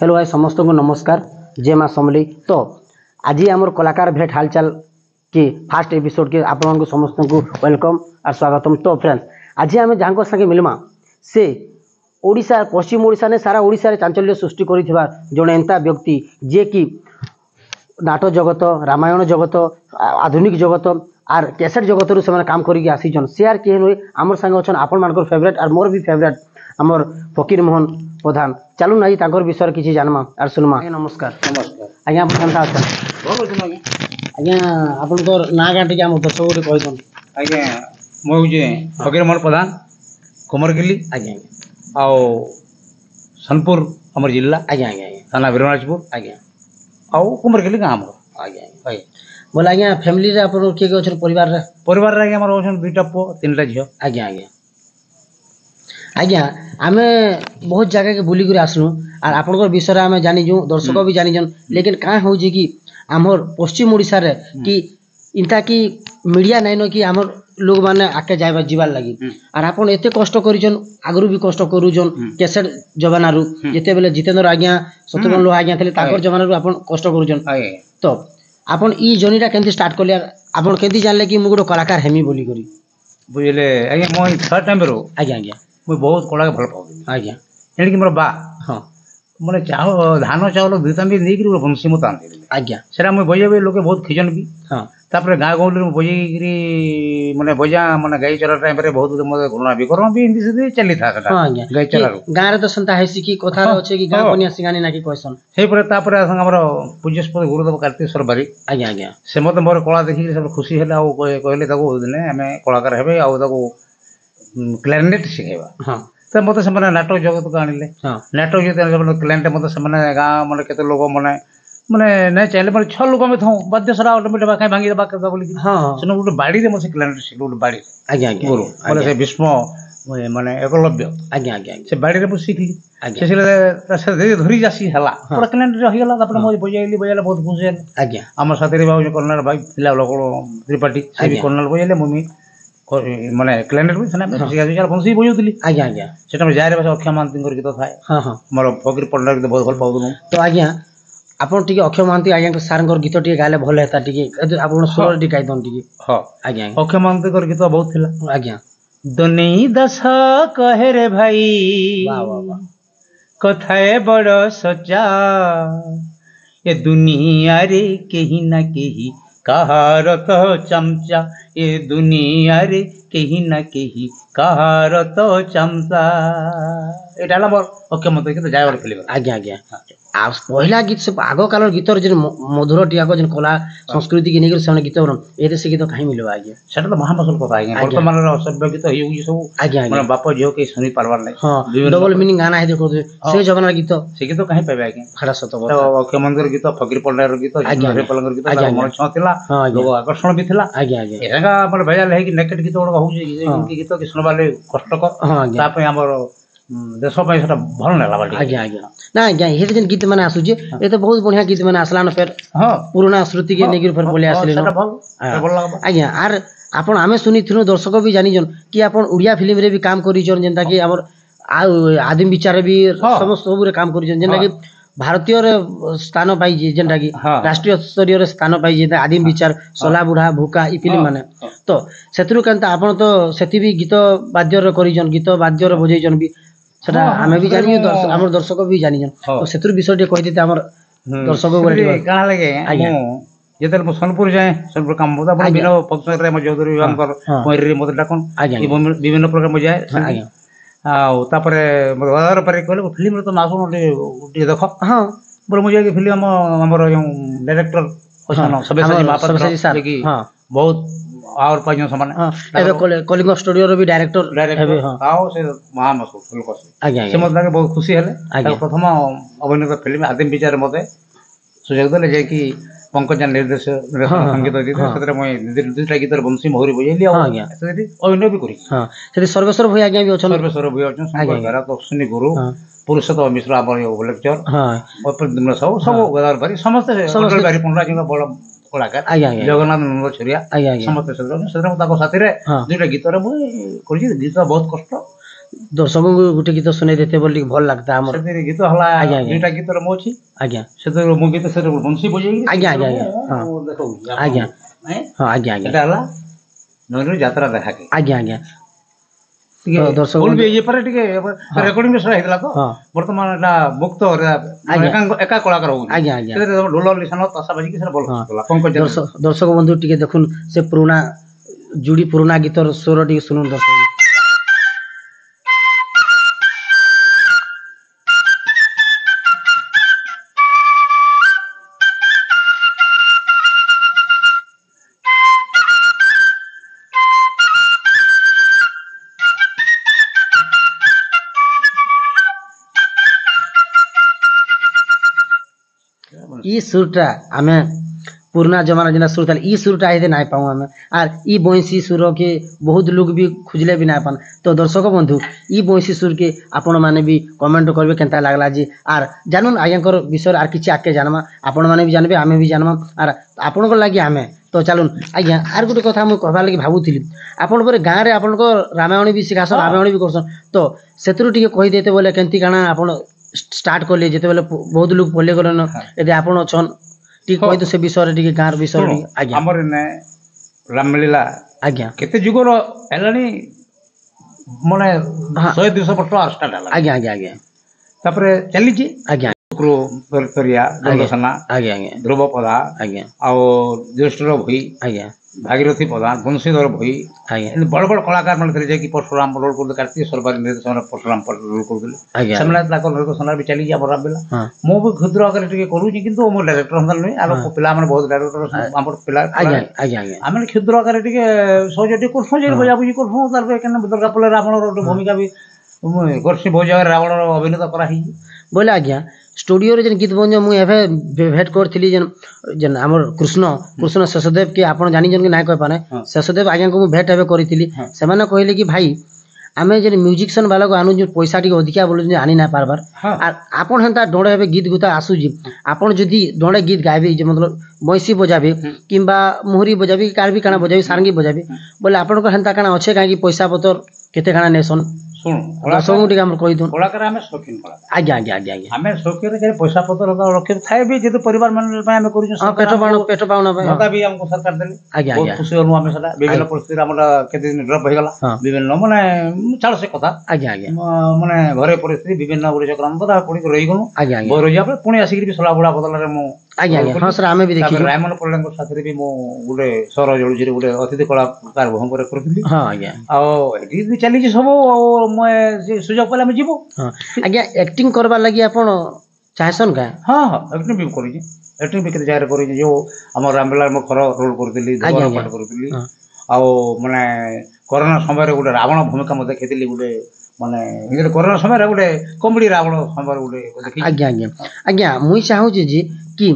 Hello भाई समस्त को नमस्कार जय माँ समली। तो आज आमर कलाकार भेट हालचाल की फास्ट एपिसोड के आपण समस्त को वेलकम और स्वागतम। तो फ्रेंड्स आज आम जहाँ संगे मिलमा से ओडिशा पश्चिम ओडिशा ने सारा ओडिशा रे चांचल्य सृष्टि करिथिबा जणे एंता व्यक्ति जे कि नाटक जगत रामायण जगत आधुनिक जगत आर कैसेट जगत रू से काम करके आसीछन शेयर किए नुए आमर संगे अच्छन आपण मानकर फेवरेट और मोर भी फेवरेट आमर फकीर मोहन प्रधान। चलू ना तांकर विषय किसी जानमा आर सुनमा। नमस्कार नमस्कार आज्ञा आप केनता अछन? भल अछि आज्ञा। आज्ञा आपनकर ना गां टिके हम दर्शक रे कहथन। आज्ञा मो जे फकीर मोहन प्रधान कुमरगिली आज्ञा आओ सोनपुर हमर जिला आज्ञा आज्ञा थाना बिरनाजपुर आज्ञा आओ कुमरगिली गां हमर आज्ञा भाई बोला आज्ञा फैमिली रे आपन के अछन परिवार रे आज्ञा हमर होछन दुईटा पो तीनटा झियो। आज्ञा आज्ञा आज्ञा आमे बहुत जगह के बुली कर आसलु और आपनकर विषय आमे जानिजु दर्शक भी जानिजन लेकिन का हो जे कि हमर पश्चिम ओडिशा रे कि इंता की मीडिया नाइन कि हमर लोग माने आके जायबा जीवार लगी और आपन एते कष्ट करिजन आगरु भी कष्ट करूजन कैसेट जमाना रु जेते बेले जितेंद्र आज्ञा शत्रुघ्न लोहा आज्ञा थे ताकर जमाना रु आपन कष्ट करूजन। तो आपन ई जर्नीटा केंति स्टार्ट करले आपन केंति जानले कि मु गोटो कलाकार हेमी बोली करी बुझले आज्ञा मो थर्ड टाइम रो आज्ञा आज्ञा मु बहुत कला भल पाउ आज्ञा एण कि मोर बा हां माने चाहो धान चावल दुईटा भी नहीं कि बंसी मत आनते आज्ञा सेरा मु बजे लोके बहुत खिजन भी हां तापर गाँ गहली में बजेगी माने बजा माने गाई चला टाइम रे बहुत मत घुणा भी करम भी हिंदी से चली था हां आज्ञा गाई चला गां रे तो संता हेसी की कथा अछि कि गां कोनिया सिगानी ना कि कहसन सेई परे तापर संग हमर पूज्यस्पद गुरुदेव कार्तिकेश्वर बारी आज्ञा आज्ञा से मत मोर कला देखि सब खुशी हैला आ कहले ताको दिने हमें कलाकार हेबे आ ताको क्लैरिनेट सिखेबा। हां तो मत से माने नाटक जगत को आनिले हां नाटक जगत क्लैरिनेट मत से माने गाँ माने केते लोग माने माने नहीं चाहे माने छ लोग में थौ बाध्य सरा ऑटोमेटिक बाका भांगी दबा के बोली हां सुनो गुटे बाड़ी रे मसे क्लैरिनेट सिख गुटे बाड़ी आज्ञा आज्ञा गुरु माने से भीष्म माने एकलव्य आज्ञा आज्ञा से बाड़ी रे सिखली आज्ञा से से धरी जासी हला पूरा क्लैरिनेट रही गला तापर मो बजाइली बजाइला बहुत खुशी है आज्ञा हमर साथी रे बाबू कर्नल भाई पिला लोक त्रिपाठी से भी कर्नल बजाइले मम्मी माने क्लैरिनेट भी सना सिखा दिया बंसी बजाउतली आज्ञा आज्ञा सेटा में जारे बस अक्षय महांती कर गीत थाए हां हां मोर फकीर पंडा गीत बहुत भल पाउनु। तो आज्ञा आपन टिके अक्षय महांती आज्ञा सारंकर गीत टिके गाले भल हेता टिके आपन स्वर टिके गाइदन टिके हां आज्ञा अक्षय महांती कर गीत बहुत थिला आज्ञा दुनी दशा कहे रे भाई वाह वाह वाह कथाए बड़ सच्चा ये दुनिया रे कहीं ना कहीं कहार तो चमचा ये दुनिया रे कहीं ना कहीं कहार तो चमचा एटा ला मोर ओके मत के जाय वाला फिल्म आज्ञा आज्ञा आ पहिला गीत से आग कालर गीतर जे मधुर टियाको जे कला संस्कृति के नेगर से गीत बरन एते से गीत काहे मिलबा आज्ञा सेटा तो महामसल कथा आज्ञा वर्तमान रे असभ्य गीत होई सब आज्ञा माने बाप झियो के सुनी पारबार नै हां डबल मीनिंग गाना है देखो से जमाना गीत से गीत काहे पाबे आज्ञा खरा सत तो बात अक्षय मंदिर गीत फकीर पंडार गीत हरे पलंगर गीत मन छ थिला लोग आकर्षण भी थिला आज्ञा आज्ञा एगा हमर भैया ले कि नेकेट गीत ओडा होउ जे इनके गीत के सुनबाले कष्टकर हां आज्ञा तापे हमर देश पे सेटा भल नेला बाटी आज्ञा आज्ञा ना आज्ञा हे जे गीत माने आसु जे ए तो बहुत बढ़िया गीत माने आसला न फेर हां पुराना श्रुति के नेगिर फेर बोले आसले सेटा भल लागबा आज्ञा आर आपण आमे सुनी थिनु दर्शक भी जानि जन कि आपण उड़िया फिल्म रे भी काम करी जन जेंता कि हमर आदिम विचार भी समस्त सब रे काम करी जन जेंता कि भारतीय रे स्थान पाई जे जेंता कि राष्ट्रीय स्तरीय रे स्थान पाई जे आदिम विचार सोला बुढ़ा भूका ई फिल्म माने तो सेतरु केनता आपण तो सेति भी गीत वाद्य रे करी जन गीत वाद्य रे बजै जन भी सेटा हमें भी जानि हमर दर्शक भी जानि जन तो सेतरु विषय टे कहि देते हमर दर्शक बोले काना लगे आज्ञा जेतल सोनपुर जाए सोनपुर काम होता बड़ बिना फंक्शन रे म चौधरी विवानकर कोइरी मत डाकन विभिन्न प्रकार म जाए आज्ञा आ तापरे बाजार पर कहले फिल्म रे तो नासुन उठी देखो हां बोले मुझे कि फिल्म हमर डायरेक्टर ओसन सबेसाजी महापात्र कि बहुत और पाजो समान एबे कलिंग स्टूडियो रो भी डायरेक्टर हेबे हां आओ से महामसुल लोक आज्ञा से मत लागे बहुत खुशी हेले प्रथम अभिनय फिल्म आदिम विचार मते सुजोग देले जे कि पंकज निर्देश संगीत दी सेतरे मैं दुईटा गीतर बंसी मोहरी बजेली आ आज्ञा सेति अभिनय भी करी हां सेति सर्वेश्वर भई आज्ञा भी अछन सर्वेश्वर भई अछन संगीत गारा तो सुनी गुरु पुरुषोत्तम मिश्र आबर लेक्चर हां और सब सब गदार भरी समस्त बारी पंडा जी बड़ कलाकार आज्ञा जगन्नाथ नंद छरिया समस्त सेतरे ताको साथी रे दुईटा गीतर मैं करी गीत बहुत कष्ट दर्शकों को गोटे गीत सुनाई देते बोली भल लगता हमर से गीत हला आज्ञा, आज्ञा। दुईटा गीत मो अछि आज्ञा से मो गीत से बंसी बजेगी आज्ञा, आज्ञा, आज्ञा। हाँ। देखो आज्ञा हाँ आज्ञा आज्ञा एटा हला नगर यात्रा देखा के आज्ञा आज्ञा ठीक तो है दर्शक बोल भी ये पर ठीक है रिकॉर्डिंग में सरा हितला तो हाँ। वर्तमान एटा मुक्त एका कलाकार हो आज्ञा आज्ञा से ढोल लिसन तासा बजी के से बोल हाँ। पंकज दर्शक बंधु टिके देखुन से पुराना जुड़ी पुराना गीतर स्वर टिके सुनुन दर्शक ई सुरटा आमे पुराना जमाना जेना सुर था ई सुरटा हेदे नाय पाऊँ आमे आर ई बंसी सुर के बहुत लोग भी खुजले भी नाय पान तो दर्शक बंधु ई बंसी सुर के आपण माने भी कमेंट करबे केनता लागला जी आर जानून आयंकर विषय आर किछि आके जानमा आपण माने भी जानबे आमे भी जानमा आर आपण को लागि आमे तो चलून आज्ञा आर गोटे कथा मु कहबा लागि भाबुथिली आपण पर गां रे आपण को रामायण भी सिखासन रामायण भी करसन तो सेतरु टिके कहि देते बोले केनती काना आपण स्टार्ट करले जेते बेले बहुत लोग पल्ले करन एदे आपण छन टी कहि तो से विषय रे टिके गार विषय रे आज्ञा हमर ने रामलीला आज्ञा केते जुगर हेलानी माने 100 200 वर्ष आ स्टार्ट हला आज्ञा आज्ञा आज्ञा तापरे चली जी आज्ञा शुक्र परिया दंडसना आज्ञा आज्ञा ध्रुव पदा आज्ञा आ ज्येष्ठर भई आज्ञा भागीरथी प्रधान बंशीधर भई आज्ञा बड़ बड़ कलाकार माने थे जे कि परशुराम रोल करते कार्तिक सरबारी निर्देशन परशुराम रोल करते आज्ञा सेमना ताको निर्देशन भी चली जा बराबर बेला हां मो भी क्षुद्र आकर टिके करू किंतु मो डायरेक्टर हम नहीं आरो पिला माने बहुत डायरेक्टर हमर पिला आज्ञा आज्ञा आज्ञा आमे क्षुद्र आकर टिके सहजटी करसो जे बजा बुझी करसो तार पे केन दुर्गा पले रावण रो भूमिका भी गर्सी भोजा रावण रो अभिनेता करा ही बोले आज्ञा स्टूडियो रे जन गीत बन मु एभे भेट करथिली जन जन हमर कृष्ण शेषदेव के आपण जानि जन के नाय कह पाने शेषदेव आज्ञा को मु भेट एभे करिथिली से माने कहले कि भाई आमे जन म्यूजिशियन वाला को आनु जो पैसा टी अधिका बोल जे आनी ना पारबार आ आपण हंता डोडे हेबे गीत गुता आसु जी आपण जदी डोडे गीत गाबे जे मतलब बंसी बजाबे किंबा मोहरी बजाबे कार भी काना बजाबे सारंगी बजाबे बोले आपण को हंता काना अच्छे काई पैसा पतर केते काना नेसन सुन दर्शक टिके हम कहि दन कलाकार आमे शौकीन कला आज्ञा आज्ञा आज्ञा आज्ञा आमे शौकीन जे पैसा पतर रखे थाए भी जे परिवार मन पे आमे करू हां पेट पाउना पे भत्ता भी हमको सरकार देले आज्ञा बहुत आज्ञा खुशी होनु आमे सदा विभिन्न परिस्थिति हमरा केते दिन ड्रॉप हो गला विभिन्न माने चाल से कथा आज्ञा आज्ञा माने घरे परिस्थिति विभिन्न गुडी चक्रम बता पडी रही गनु आज्ञा आज्ञा बोर जा पुणी आसिक भी सला बुडा बदल रे मु आज्ञा आज्ञा हां सर आमे भी देखि रायमन पल्लेंग साथरे भी मु गुडे सर जळुजी रे गुडे अतिथि कलाकार भंग करे करथिली हां आज्ञा आ एडी भी चली जे सब मैं सुजोग पले में जीवो हां आज्ञा एक्टिंग करबा लागि आपण चाहसन का हां हां एक्टिंग भी करी एक्टिंग भी केते जाय रे करी जो हमर रामबेला म खर रोल करथिली दोबारा पाठ करथिली आ माने कोरोना समय रे गुडे रावण भूमिका म देखिथिली गुडे माने इधर कोरोना समय रे गुडे कॉमेडी रावण समय गुडे देखि आज्ञा आज्ञा आज्ञा मुई चाहू जी कि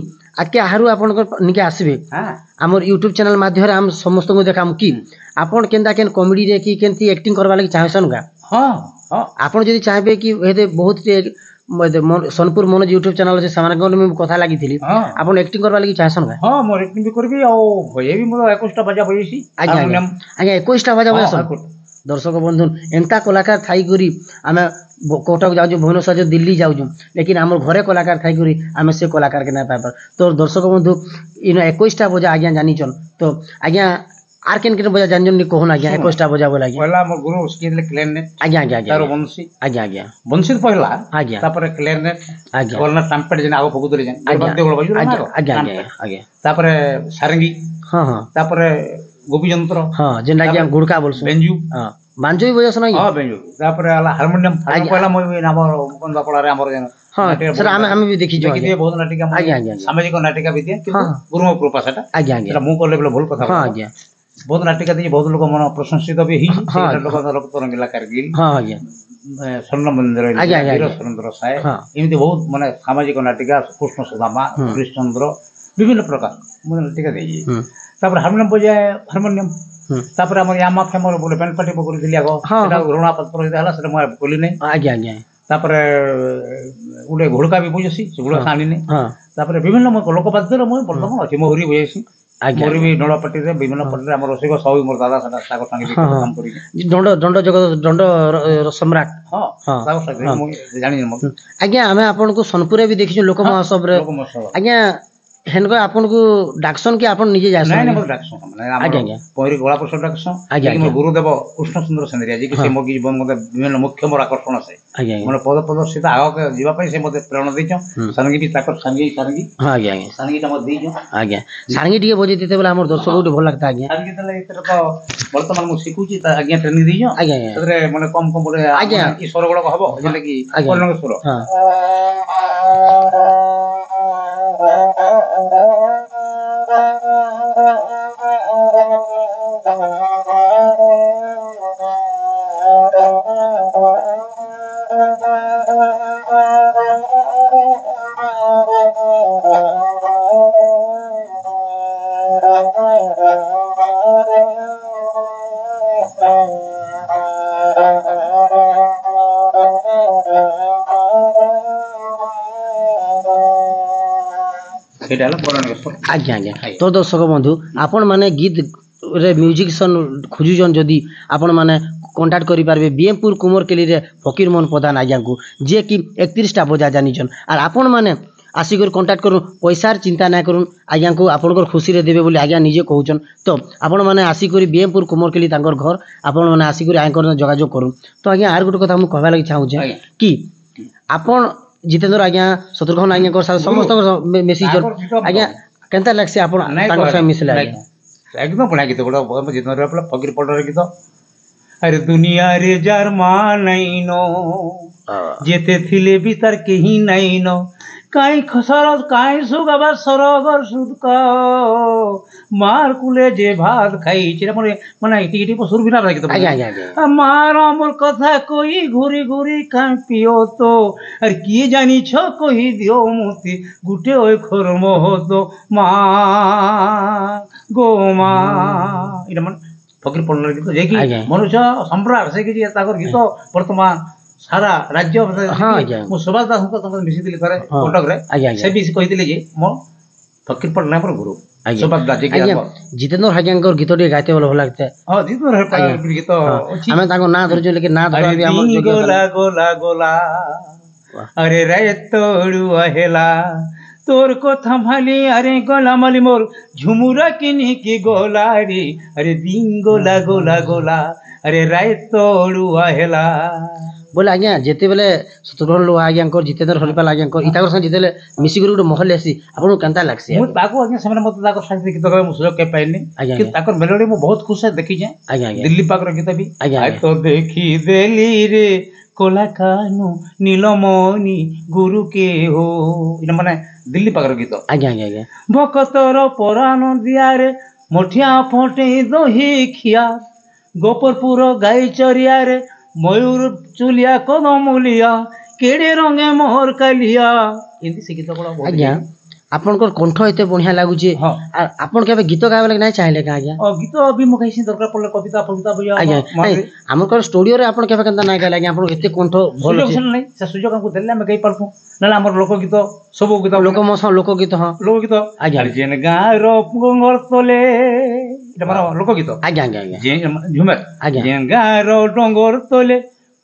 आके आहारु आपण को निके आसीबे हां हमर YouTube चैनल माध्यम हम समस्त को देखाम कि आपण केनता केन कॉमेडी रे कि केनती एक्टिंग करबा लागि चाहसन का हां हां आपण जदी चाहबे कि हेदे बहुत सोनपुर मनोज YouTube चैनल से सामान में कथा लागि थिली आपण एक्टिंग करबा लागि चाहसन का हां मोर एक्टिंग भी करबी आ भये भी मोर 21 टा बजा बजेसी आज्ञा आज्ञा 21 टा बजा बजेसन दर्शक बंधु एंता कलाकार थाई करी आमे कोटक जाऊ भुवनेश्वर जो दिल्ली जाऊ लेकिन आम घरे कलाकार थाई करी आमे से कलाकार के ना पाइबार तो दर्शक बंधु इन 21 टा बजा आज्ञा जानिचन तो आज्ञा आर केन केन बजा जानजन नि कोहन आज्ञा 21 टा बजा बोला आज्ञा पहला मोर गुरु स्किल क्लैरिनेट आज्ञा आज्ञा आज्ञा तारो बंसी आज्ञा आज्ञा बंसी पहला आज्ञा तापर क्लैरिनेट आज्ञा कोरना ट्रम्पेट जन आगो फगुतले जन आज्ञा बदे गोल बजु आज्ञा आज्ञा आज्ञा तापर सारंगी हां हां तापर गोपी यंत्र हां जेन आज्ञा गुड़का बोलसु बेंजू हां बांजो भी बजासन आज्ञा हां बेंजू तापर आला हारमोनियम पहला मोय नाम बंदा पड़ा रे हमर जन हां सर आमे भी देखि जो देखि बहुत नाटिका आज्ञा आज्ञा सामाजिक नाटिका भी दिए किंतु गुरु कृपा सेटा आज्ञा आज्ञा मु करले भूल कथा हां आज्ञा बहुत नाटिका दी बहुत लोग मन प्रशंसित भी ही लोक तरंगिला कारगिल हां आज्ञा स्वर्ण मंदिर आज्ञा आज्ञा वीर सुरेंद्र साय एमती बहुत माने सामाजिक नाटिका कृष्ण सुदामा कृष्णचंद्र विभिन्न प्रकार मन नाटिका देई तापर हारमोनियम बजाय हारमोनियम तापर हमर यामा फेमर बोले पेन पार्टी बकरी दिली आगो सेटा ऋणा पत्र होला सेटा म बोली नै आज्ञा आज्ञा तापर उडे घोड़का भी बुझसी घोड़ा खानी नै तापर विभिन्न लोक बाद्यर म वर्तमान अछि मोहरी बुझैसी ଆଜ୍ଞା ମୋର ବି ଦଳପାଟିରେ ବିଭିନ୍ନ ପାର୍ଟିରେ ଆମର ରୋଷେଇ ସବୁ ମୋର ଦାଦା ସେଟା ତାଙ୍କ ସାଙ୍ଗେ ବି କାମ କରିକି ଦଣ୍ଡ ଜଗତ ଦଣ୍ଡ ସମ୍ରାଟ ହଁ ତାଙ୍କ ସାଙ୍ଗରେ ମୁଁ ଜାଣିନି ମୁଁ ଆଜ୍ଞା ଆମେ ଆପଣଙ୍କୁ ସୋନପୁରରେ ବି ଦେଖିଛୁ ଲୋକ ମହୋତ୍ସବରେ ଲୋକ ମହୋତ୍ସବ ଆଜ୍ଞା ହେନକ ଆପଣଙ୍କୁ ଡାକସନ୍ କି ଆପଣ ନିଜେ ଯାସନ୍? ନାଇଁ ନାଇଁ ମୋର ଡାକସନ୍ ମାନେ ଆମର ପହିରି ଗୋଳା ପ୍ରସାଦ ଡାକସନ୍ ମୋ ଗୁରୁଦେବ କୃଷ୍ଣ ସୁନ୍ଦର ସେନ୍ଦ୍ରିଆ ଯିଏ କି ସେ ମୋ ଜୀବନ ମତେ ବିଭିନ୍ନ ମୁଖ୍ୟ ମୋର ଆକର୍ଷଣ ସେ ମାନେ ପଦ ପ୍ରଦର୍ଶିତ ଆଗକୁ ଯିବା ପାଇଁ ସେ ମତେ ପ୍ରେରଣା ଦେଇଛନ୍ ସାରଙ୍ଗୀ ବି ତାଙ୍କର ସାରଙ୍ଗୀ ସାରଙ୍ଗୀଟା ମତେ ଦେଇଛନ୍ ଆଜ୍ଞା ସାରଙ୍ଗୀ ଟିକେ ବଜେଇ ଦେଇତେ ବୋଲେ ଆମର ଦର୍ଶକ ଗୋଟେ ଭଲ ଲାଗତା ଆଜ୍ଞା ସାରଙ୍ଗୀ ତାହେଲେ ଏଥିରେ ତ ବର୍ତ୍ତମାନ ମୁଁ ଶିଖୁଛି ଆଜ୍ଞା ଟ୍ରେନିଂ ଦେଇଛନ୍ ସେଥିରେ ମାନେ କମ ଗୋଟେ ଆଜ୍ଞା ଇ ସ୍ୱର ଗୁଡାକ ହବ ଯେନ୍ତା କି କର୍ଣ୍ଣକ ସ୍ୱର ଆଜ୍ଞା ଆଜ୍ଞା ତ ଦର୍ଶକ ବନ୍ଧୁ ଆପଣ ମାନେ ଗୀତ ରେ ମ୍ୟୁଜିସିଆନ ଖୋଜୁଛନ୍ ଯଦି ଆପଣ ମାନେ କଣ୍ଟାକ୍ଟ କରିପାରିବେ ବିଏମପୁର କୁମରକେଲିରେ ଫକୀର ମୋହନ ପ୍ରଧାନ ଆଜ୍ଞାଙ୍କୁ ଯିଏ କି 31ଟା ବଜା ଜାନିଛନ୍ আর ଆପଣ ମାନେ ଆସିକରି କଣ୍ଟାକ୍ଟ করুন পয়সার চিন্তা না করুন আজ্ঞাকে আপনার খুশিরে দেবে বলে আজ্ঞা নিজে কৌছন তো আপন মানে আসিকরি বিএমপুর কুমরকেলি তাঙ্কর ঘর আপন মানে আসিকরি আঙ্কর যোগাযোগ করুন তো আজ্ঞা আর গোটে কথা মু কহবা লাগি চাহুছে কি আপন জিতেন্দ্র আজ্ঞা শত্রুঘ্ন আজ্ঞাঙ্কর সাথে সমস্ত মেসেজর আজ্ঞা কেনতা লাগছে আপন তাঙ্কর সাথে মিশিলে আজ্ঞা একদম বড়া গীত বড় জিতেন্দ্র ফকির পল্টর গীত আরে দুনিয়া রে যার মা নাইনো যেতে থিলে বি তার কেহি নাইনো কাই খসরত কাই সুগাবার সরগর সুদক মার কুলে যে ভাত খাইছে মানে মানে ইটি সুর বিনা রাখি তো মার আমার কথা কই ঘুরি ঘুরি কাই পিও তো আর কি জানিছ কই দিও মতি গুটে ওই খরম হতো মা গো মা এটা মানে ফকির পল্লর গীত যে কি মনুষ্য সম্রাট সে কি তাকর গীত বর্তমান সারা রাজ্য ମୁଁ ସୁଭାଷ ଦାସଙ୍କ ସଙ୍ଗରେ ମିଶିଥିଲି ଥରେ କଟକରେ ସେ ବି କହିଥିଲେ ଯେ ମୋ ଫକୀର ପଟ୍ଟନାୟକର ଗୁରୁ ସୁଭାଷ ଦାସ ଜିତେନ୍ଦ୍ର ଆଜ୍ଞାଙ୍କର ଗୀତ ଟିକେ ଗାଇତେ ଭଲ ଲାଗିଥାଏ ହଁ ଜିତେନ୍ଦ୍ର ଗୀତ ଆମେ ତାଙ୍କ ନାଁ ଧରିଛୁ ଲେକିନ ନାଁ ଧରିବା ଆମର ଗୋଲା ଗୋଲା ଗୋଲା আরে রে তোড়ুয়া হেলা তোর কথা ভালি আরে গলা মালি মোর ঝুমুরা কিনি কি গোলা রে আরে দিন গোলা গোলা গোলা আরে রায় তোড়ুয়া হেলা बोले आज्ञा जिते बेले शत्रुघ्न लोहा आज्ञांकर जितेंद्र हरिपाल आज्ञांकर इताकर संग जितेले मिसिगुरु गुटे महल आसी आपन केनता लागसी मु ताको आज्ञा समय मत ताको साथी गीत गावे मु सुयोग के पाइनी कि ताकर मेलोडी मु बहुत खुश है देखि जे आज्ञा दिल्ली पाकर गीत भी आइ तो देखि देली रे कोला कानु नीलमणि गुरु के हो इना माने दिल्ली पाकर गीत आज्ञा आज्ञा भक्तर परान दिया रे मोठिया फटे दही खिया गोपरपुर गाई चरिया रे मयूर चुलिया कदमुलिया केड़े रंगे मोहर कालिया एंती से गीत बड़ा आज्ञा आपनकर कंठ एते बढ़िया लागुचे आपन केबे गीत गावे लगे नै चाहिले का आज्ञा गीत अभी म कहिसी दरकार पड़ले कविता फविता बया आज्ञा हमकर स्टूडियो रे आपन केबे केनता नै गाले आज्ञा आपन एते कंठ भल सुजोग नै से सुजोग हमको देले हम गई परफु नला हमर लोक गीत सब गीत लोक गीत हां लोक गीत आज्ञा जेन गार गंगर तले এটা মারা লোকগীত আজ্ঞা আজ্ঞা আজ্ঞা যে ঝুমের আজ্ঞা যে গার ডঙ্গর তলে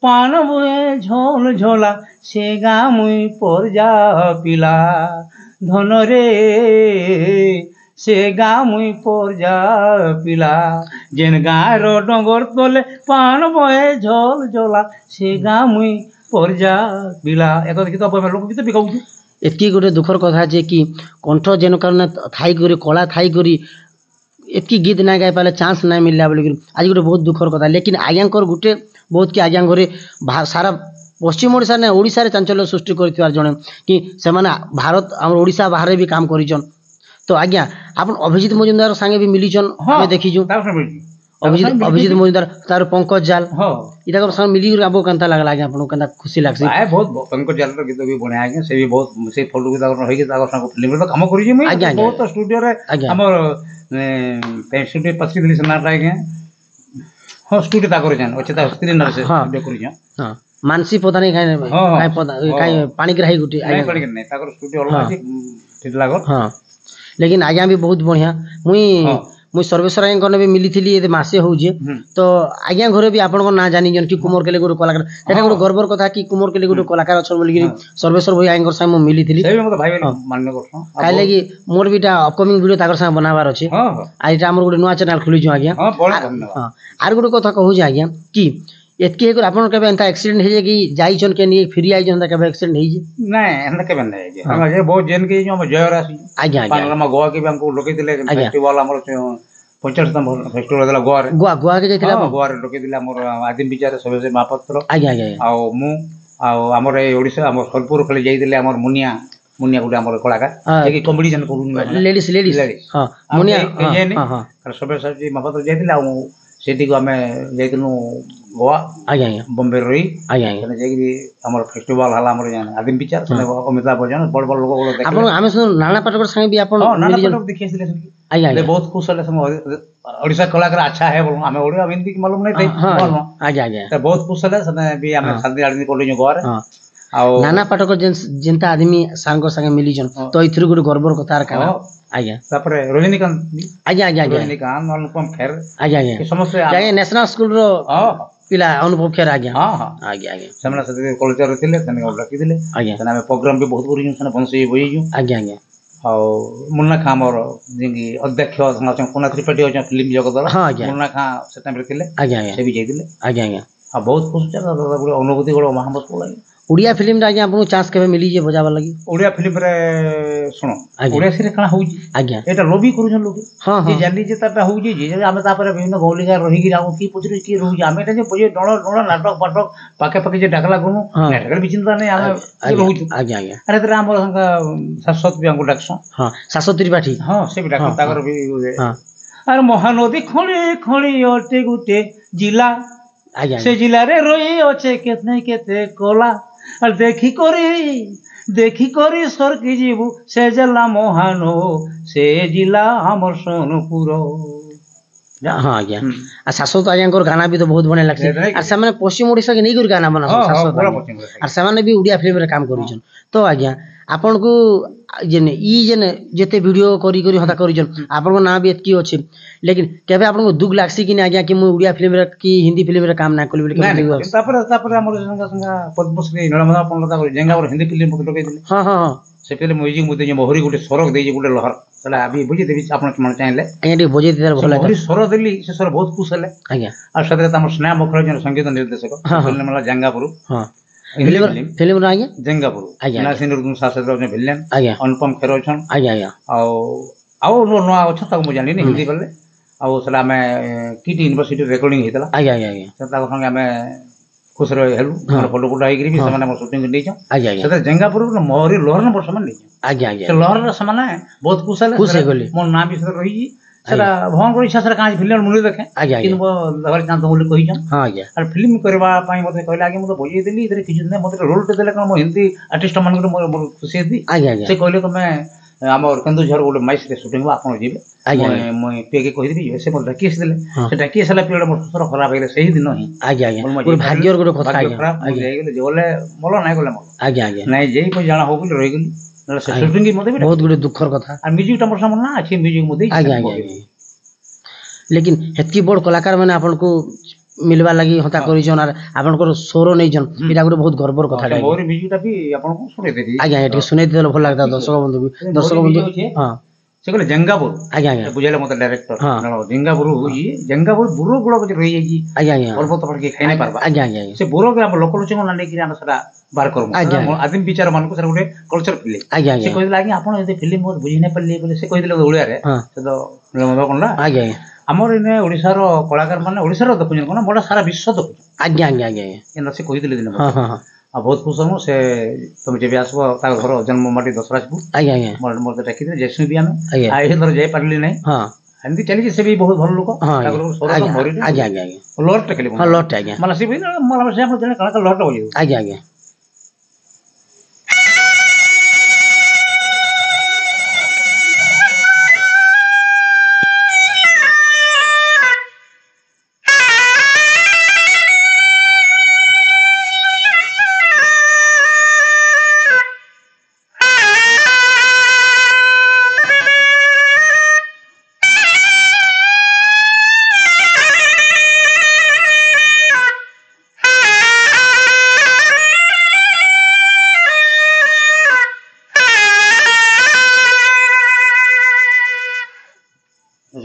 পান বয়ে ঝোল ঝোলা সে গা মুই পরজা পিলা ধন রে সে গা মুই পরজা পিলা যেন গার ডঙ্গর তলে পান বয়ে ঝোল ঝোলা সে গা মুই পরজা পিলা এক গীত লোকগীত বি গাউଛୁ এতকি গোটে দুঃখর কথা যে কি কণ্ঠ যেন কারণে থাই করি কলা থাই করি एतकी गीत ना गाई पाले चांस ना मिलला बोली आज गोटे बहुत दुखर कथा लेकिन आज्ञांकर गोटे बहुत कि आज्ञा घरे सारा पश्चिम ओडिशा ने ओडिशा रे चांचल्य सृष्टि करथिवार जणे कि से माने भारत हमर ओडिशा बाहर भी काम करिचन तो आज्ञा आपन अभिजीत मजुमदार संगे भी मिलिचन हमें देखिजु अभिजीत मजुमदार तार पंकज जाल हां इटा को संग मिली आबो कंता लागला आज्ञा आपन कंता खुशी लागसी आय बहुत पंकज जाल रो गीत भी बने आज्ञा से भी बहुत से फोटो गीत होई के तार संग फिल्म रो काम करि जे मैं बहुत स्टूडियो रे हमर स्टूडियो पछी दिली से ना आज्ञा हां स्टूडियो ता करि जान अच्छे ता स्क्रीन रे से वीडियो करि जान हां मानसी पता नहीं काई पानी ग्राही गुटी आज्ञा पानी नहीं ताकर स्टूडियो अलग ठीक लागो हां लेकिन आज्ञा भी बहुत बढ़िया मुई सर्वेश्वर आज्ञा भी मिली थी ये मासे होजे तो आज्ञा घरे भी आपन ना जानी जन कि कुमोर केले गोटे कलाकार सेटा गोटे गर्वर कथा कि कुमोर केले गोटे कलाकार अच्छा बोली सर्वेश्वर भाई आज्ञा संग मिली थी काहे लगी मोर बीटा अपकमिंग वीडियो ताकर संग बनावार अछि आ एटा हमर गोटे नुवा चैनल खुली आज्ञा हां आर गोटे कथा कहू आज्ञा कि एतके कर आपन केबे एंता एक्सीडेंट हे जे कि जाइछन के नहीं फ्री आई जन केबे एक्सीडेंट हे जे नहीं एंता केबे नहीं जे हम जे बहुत जेन के जो जय राशि आज्ञा पांगरमा गोवा के भी हमको लोके दिले फेस्टिवल हमर 50तम फेस्टिवल देला गोवा के जैतिला गोवा रे लोके दिला हमर आदिम विचार सबसे महापात्र आज्ञा आज्ञा आ मु आ हमर ए ओडिसा हमर सोलपुर खले जाई दिले हमर मुनिया गुडा हमर कलाकार जे कि कंपटीशन करू लेडीज हां मुनिया हां सबे सब जी महापात्र जाई दिला सेठी को हमें जाइतनु गोवा आज्ञा बॉम्बे रही आज्ञा सेने जाई हमर फेस्टिवल हला हमर आदिम विचार सेने अमिताभ बच्चन बड़ बड़ लोग देख आपन हमें सुन नाना पाटकर संग भी आपन नाना पाटकर देखिसिले आज्ञा बहुत खुश होले सम ओडिसा कलाकार अच्छा है बोल हमें ओडिया हिंदी की मालूम नहीं थे बोल आज्ञा आज्ञा तो बहुत खुश होले सेने भी हमें शादी आदमी कोले जो गोवा रे नाना पाटकर जेनता आदमी सांग संगे मिली जन तो इथरु गुड गर्वर कथा का आज्ञा तापरे रजनीकांत आज्ञा आज्ञा रजनीकांत अनुपम खेर आज्ञा आज्ञा समस्त आज्ञा नेशनल स्कूल रो पिला अनुपम खेर आज्ञा हां हां आज्ञा आज्ञा सेमना से कल्चर थिले तने रखी दिले आज्ञा तने हमें प्रोग्राम भी बहुत करियो सने बंसी बोइयो आज्ञा आज्ञा आ मुन्ना खां मोर जिंगी अध्यक्ष समाज कोना त्रिपाठी हो फिल्म जगत मुन्ना खां से टाइम रे थिले आज्ञा आज्ञा से भी जाई दिले आज्ञा आज्ञा आ बहुत खुश छ अनुभूति गोड़ महामत को लागि उड़िया फिल्म रे आज्ञा आपन चांस केबे मिली जे बजावा लागि उड़िया फिल्म रे सुनो उड़िया सिरे कणा होई आज्ञा एटा लॉबी करू लोग हां जे जानी जे ताटा होई जे हम तापर विभिन्न गौलिका रही गिरा की पुछरी की रहू जे हमें जे बजे डोळ नाटक पाटक पाके पाके जे डाकला गुनु नाटक भी चिंता नहीं हमें रहू आज्ञा आज्ञा अरे तेरा हमर संग शाश्वत भी हमको डाकसो हां शाश्वत त्रिपाठी हां से भी डाक ताकर भी हां अरे महानदी खणी खणी ओटे गुटे जिला आज्ञा से जिला रे रोई ओचे केतने केते कोला और देखी करी सर की जीवु से जिला मोहानो से जिला हमर सोनपुर हां आज्ञा आ शाश्वत आज्ञा को गाना भी तो बहुत बढ़िया लागছে और से माने पश्चिम ओडिसा के नहीं कर गाना बना शाश्वत और से माने भी उड़िया फिल्म रे काम करिजन तो आज्ञा आपन को जेने ई जेने जेते वीडियो करी करी हता करिजन आपन को नाम भी एतकी अछि लेकिन केबे आपन को दुख लागसी कि आज्ञा कि मु उड़िया फिल्म रे की हिंदी फिल्म रे काम ना कली बोले तापर हमर संग पद्मश्री नळमदा पंडता को जेंगा और हिंदी फिल्म पकड़ के दिले हां हां हां से फिल्म म्यूजिक मुते जे मोहरी गुटे सरक देई जे गुटे लहर तला अभी बुझी देबी आपन के मन चाहेले एडी बुझी देला भला मोहरी सर देली से सर बहुत खुश हले आज्ञा और सदरे हमर स्नेह मुखर्जी जन संगीत निर्देशक फिल्म मला जंगापुर हां फिल्म रो आज्ञा जंगापुर ना सिंदूर तुम शास्त्र रो विलेन आज्ञा अनुपम खेर छन आज्ञा आज्ञा आओ नो अच्छा तक मु जानि नहीं हिंदी बोले आओ सला में कीटी यूनिवर्सिटी रिकॉर्डिंग हेतला आज्ञा आज्ञा सता संगे हमें खुश रहे हेलु हमर फोटो फोटो आइ भी समान हमर शूटिंग नै छ आज्ञा आज्ञा सता जंगापुर मोहरी लोहर नंबर समान नै आज्ञा आज्ञा से लोहर समान बहुत खुश है मोर नाम भी सर रही सेटा भगवान को इच्छा सर काज फिल्म मुनि देखे किन वो लहर चांद बोली कहि छ हां आज्ञा और फिल्म करबा पई मते कहला कि मते बजै देली इधर किछ नै मते रोल ते देले कोन मो हिंदी आर्टिस्ट मन को मोर खुशी दी आज्ञा आज्ञा से कहले को मैं हमर केंदुझर गोटे माइस रे शूटिंग आपन जीवे मैं पेके कहि देबी से मोर डाकिस देले से डाकिस हला पीरियड मोर ससुर खराब हेले सही दिन ही आज्ञा आज्ञा पूरा भाग्यर गोटे कथा आज्ञा आज्ञा गेले बोले मोलो नै गले मोर आज्ञा आज्ञा नै जेई को जाना हो गेल रहि गेली न से शूटिंग मते भी बहुत गुडे दुखर कथा आ म्यूजिक टमर सामन ना अच्छी म्यूजिक मते आज्ञा आज्ञा लेकिन हेतकी बड़ कलाकार माने आपन को मिलवा लगी हता करिजन और आपन को सोरो नै जन एटा गुटे बहुत गर्वर कथा है मोर म्यूजिकटा भी आपन को सुनै देबी आज्ञा एटी सुनै देले भल लागता दर्शक बंधु हां से कहले जंगापुर आज्ञा आज्ञा बुझाइले मते डायरेक्टर जंगापुर होई जंगापुर बुरो गुडो के रहि जाई आज्ञा आज्ञा पर्वत पर के खाइ नै पारबा आज्ञा आज्ञा से बुरो के हम लोकल चंग ना लेकि हम सदा बार करमु आदिम विचार मन को सर गुटे कल्चर फिल्म आज्ञा से कहले लागी आपन ए फिल्म बहुत बुझि नै पल्ले बोले से कहले ओळिया रे से तो मबा कोनला आज्ञा हमर इने ओडिसा रो कलाकार माने ओडिसा रो देखुन कोन बडा सारा विश्व देखुन आज्ञा आज्ञा आज्ञा एन से कहि दिले दिन हां हां हां आ बहुत खुश हम से तुम जेबे आसबो ता घर जन्म माटी दसराजपुर आज्ञा आज्ञा मोर मोर डाकी दे जैसे भी हम आ एही तरह जाय पारली नै हां हिंदी चली से भी बहुत भल लोक ताकर सोरो मोरी आज्ञा आज्ञा लॉट टकले हां लॉट आज्ञा मला से भी मला से हम जने कलाकार लॉट हो आज्ञा आज्ञा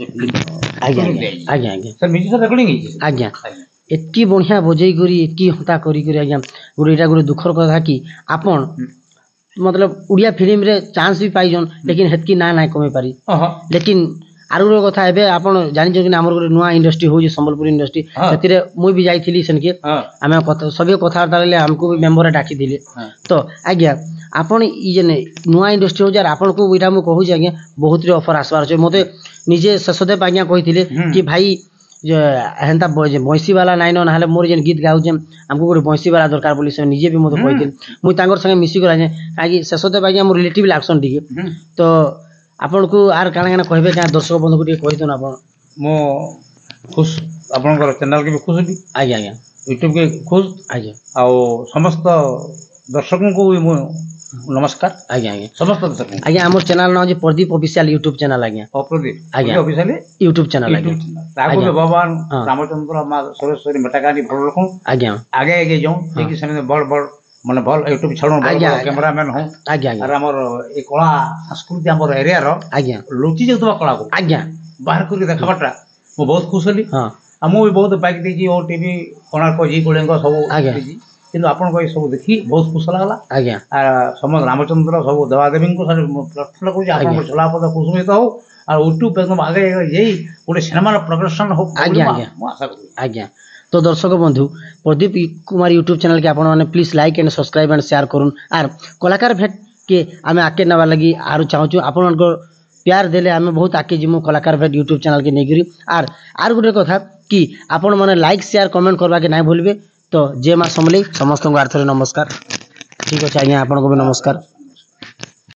ଆଜ୍ଞା ଆଜ୍ଞା ଆଜ୍ଞା ସାର୍ ମ୍ୟୁଜିକ୍ ସାର୍ ରେକର୍ଡିଂ ହେଇଛି ଆଜ୍ଞା ଏତ୍କି ବଢ଼ିଆ ବଜେଇ କରି ଏତ୍କି ହତା କରି ଆଜ୍ଞା ଗୋଟେ ଏଇଟା ଗୋଟେ ଦୁଃଖର କଥା କି ଆପଣ मतलब उड़िया फिल्म रे चांस भी पाइजन लेकिन हेतकी ना ना कमे पारी लेकिन आरु रो कथा एबे आपण जानि कि हमर गोटे नुआ इंडस्ट्री होजी संबलपुर इंडस्ट्री सेतिरे मुई भी जाइथिली सेनके आमे सभी कथा ले हमको भी मेंबर डाकी दिले तो आज्ञा आपण ई जे नुआ इंडस्ट्री हो जार आपण को इटा मु कहू जे आज्ञा बहुत रे ऑफर आसबार छै मते निजे ससदेव आज्ञा कहिथिले कि भाई हेन्ता बंसी वाला नाइन ना मोर जेन गीत गाउछे हमको गोटे बंसी वाला दरकार बोली से निजे भी मते कहिथिले मुई तांगर संगे मिसी गला जे काकी ससदेव आज्ञा मोर रिलेटिव लागसन दिगे तो आपण को आर काना काना कहबे का दर्शक बंधु को कहितन आपण मो खुश आपनकर चैनल के भी खुश होती आज्ञा आज्ञा यूट्यूब के खुश आज्ञा आ समस्त दर्शकों को भी नमस्कार आज्ञा आज्ञा समस्त दर्शक आज्ञा हमर चैनल ना जे प्रदीप ऑफिशियल यूट्यूब चैनल आज्ञा प्रदीप आज्ञा ऑफिशियल यूट्यूब चैनल आज्ञा ताको में भगवान रामचंद्र मां सरस्वती मेटाकानी भर रखूं आज्ञा आगे आगे जाऊं कि से बड़ बड़ माने भल यूट्यूब छाड़ो कैमरामैन हो आज्ञा और हमर ए कला संस्कृति हमर एरिया रो आज्ञा लुचि जतबा कला को आज्ञा बाहर कर देखाबाटा मो बहुत खुश होली हां आ मु भी बहुत बाइक देखी ओ टीवी कोणार्क जी कोलेंग सब देखी किंतु आपन को सब देखी बहुत खुश लागला आज्ञा आ समस्त रामचंद्र सब देवादेवी को प्रार्थना करू आपन को चलापद कुसुमित हो और यूट्यूब एकदम आगे यही गोटे सिनेमा प्रोग्रेशन हो आज्ञा आज्ञा आज्ञा तो दर्शक बंधु प्रदीप कुमार यूट्यूब चैनल के आपण माने please like and subscribe and share करूँ आर कलाकार भेट के आमे आके नवा लगी आरु चाहूँ आपण प्यार देले आमे बहुत आके जिमु कलाकार भेट यूट्यूब चैनल के नेगिरी आर गोटे कथा कि आपण माने लाइक शेयर कमेंट करबा के नहीं भूलबे तो जय मां समलेई समस्त को आर्थरे नमस्कार ठीक अच्छे आज्ञा आपण को भी नमस्कार।